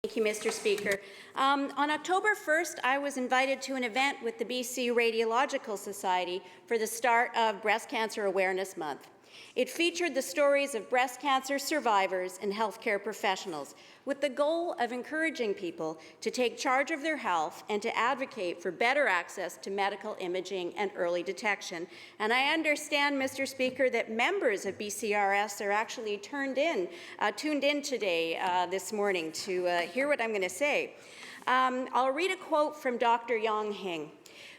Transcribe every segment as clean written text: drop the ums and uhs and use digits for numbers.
Thank you, Mr. Speaker. On October 1st, I was invited to an event with the BC Radiological Society for the start of Breast Cancer Awareness Month. It featured the stories of breast cancer survivors and healthcare professionals, with the goal of encouraging people to take charge of their health and to advocate for better access to medical imaging and early detection. And I understand, Mr. Speaker, that members of BCRS are actually tuned in today, this morning, to hear what I'm going to say. I'll read a quote from Dr. Yong Hing.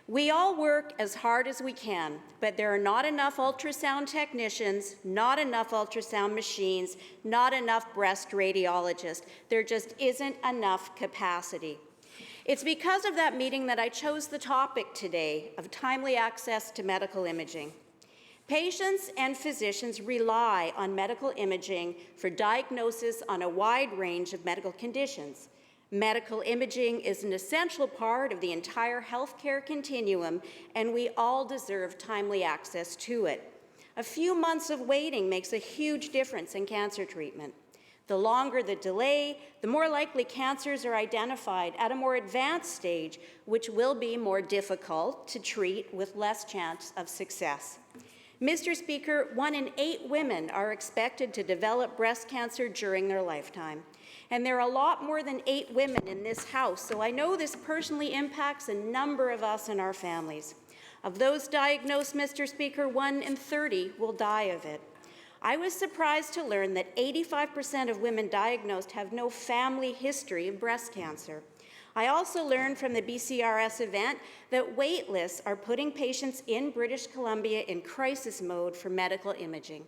"We all work as hard as we can, but there are not enough ultrasound technicians, not enough ultrasound machines, not enough breast radiologists. There just isn't enough capacity." It's because of that meeting that I chose the topic today of timely access to medical imaging. Patients and physicians rely on medical imaging for diagnosis on a wide range of medical conditions. Medical imaging is an essential part of the entire healthcare continuum, and we all deserve timely access to it. A few months of waiting makes a huge difference in cancer treatment. The longer the delay, the more likely cancers are identified at a more advanced stage, which will be more difficult to treat with less chance of success. Mr. Speaker, 1 in 8 women are expected to develop breast cancer during their lifetime. And there are a lot more than 8 women in this House, so I know this personally impacts a number of us and our families. Of those diagnosed, Mr. Speaker, 1 in 30 will die of it. I was surprised to learn that 85% of women diagnosed have no family history of breast cancer. I also learned from the BCRS event that wait lists are putting patients in British Columbia in crisis mode for medical imaging.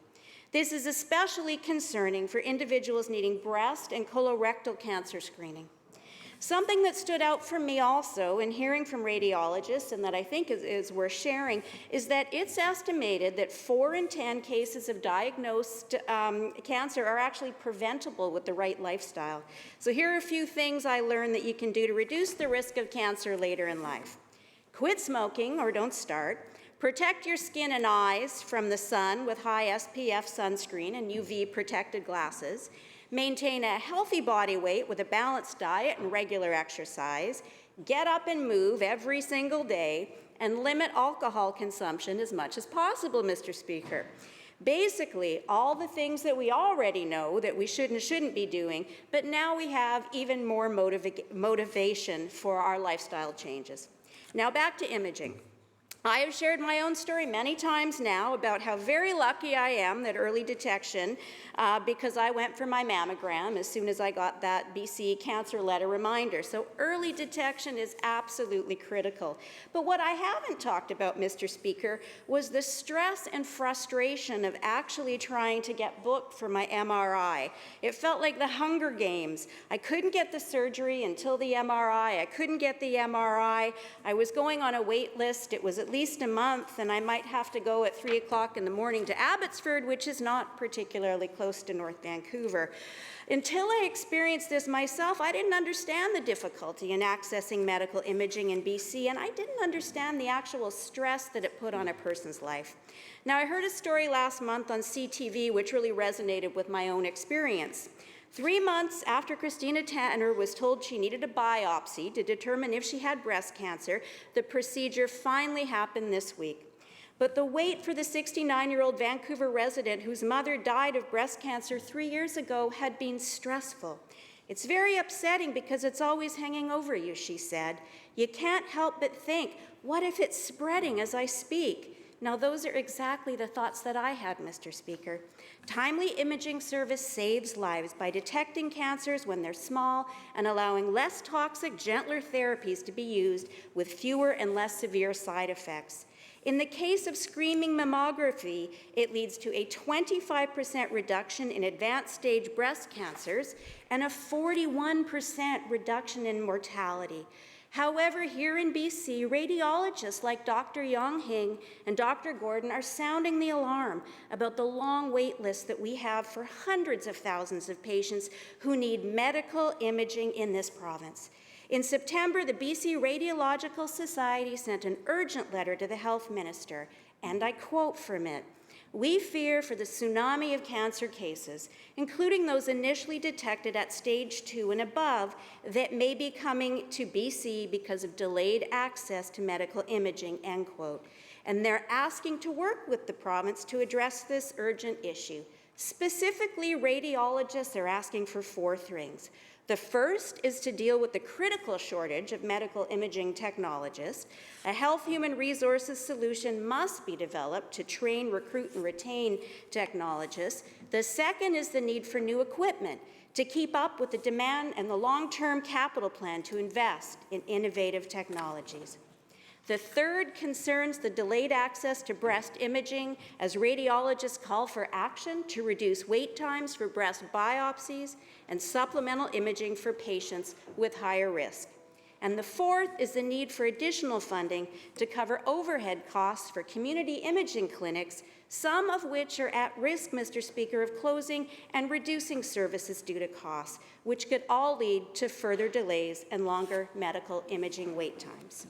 This is especially concerning for individuals needing breast and colorectal cancer screening. Something that stood out for me also in hearing from radiologists, and that I think is worth sharing, is that it's estimated that 4 in 10 cases of diagnosed cancer are actually preventable with the right lifestyle. So here are a few things I learned that you can do to reduce the risk of cancer later in life. Quit smoking, or don't start. Protect your skin and eyes from the sun with high SPF sunscreen and UV-protected glasses. Maintain a healthy body weight with a balanced diet and regular exercise. Get up and move every single day, and limit alcohol consumption as much as possible, Mr. Speaker. Basically, all the things that we already know that we should and shouldn't be doing, but now we have even more motivation for our lifestyle changes. Now back to imaging. I have shared my own story many times now about how very lucky I am that early detection, because I went for my mammogram as soon as I got that BC Cancer Letter reminder. So early detection is absolutely critical. But what I haven't talked about, Mr. Speaker, was the stress and frustration of actually trying to get booked for my MRI. It felt like the Hunger Games. I couldn't get the surgery until the MRI. I couldn't get the MRI. I was going on a wait list. It was at least a month, and I might have to go at 3 o'clock in the morning to Abbotsford, which is not particularly close to North Vancouver. Until I experienced this myself, I didn't understand the difficulty in accessing medical imaging in BC, and I didn't understand the actual stress that it put on a person's life. Now, I heard a story last month on CTV which really resonated with my own experience. 3 months after Christina Tanner was told she needed a biopsy to determine if she had breast cancer, the procedure finally happened this week. But the wait for the 69-year-old Vancouver resident whose mother died of breast cancer 3 years ago had been stressful. "It's very upsetting because it's always hanging over you," she said. "You can't help but think, what if it's spreading as I speak?" Now, those are exactly the thoughts that I had, Mr. Speaker. Timely imaging service saves lives by detecting cancers when they're small and allowing less toxic, gentler therapies to be used with fewer and less severe side effects. In the case of screening mammography, it leads to a 25% reduction in advanced stage breast cancers and a 41% reduction in mortality. However, here in BC, radiologists like Dr. Yong Hing and Dr. Gordon are sounding the alarm about the long wait lists that we have for hundreds of thousands of patients who need medical imaging in this province. In September, the BC Radiological Society sent an urgent letter to the Health Minister, and I quote from it, We fear for the tsunami of cancer cases, including those initially detected at stage 2 and above, that may be coming to BC because of delayed access to medical imaging, end quote. And they're asking to work with the province to address this urgent issue. Specifically, radiologists are asking for 4 things. The first is to deal with the critical shortage of medical imaging technologists. A health human resources solution must be developed to train, recruit, and retain technologists. The second is the need for new equipment to keep up with the demand and the long-term capital plan to invest in innovative technologies. The third concerns the delayed access to breast imaging as radiologists call for action to reduce wait times for breast biopsies and supplemental imaging for patients with higher risk. And the fourth is the need for additional funding to cover overhead costs for community imaging clinics, some of which are at risk, Mr. Speaker, of closing and reducing services due to costs, which could all lead to further delays and longer medical imaging wait times.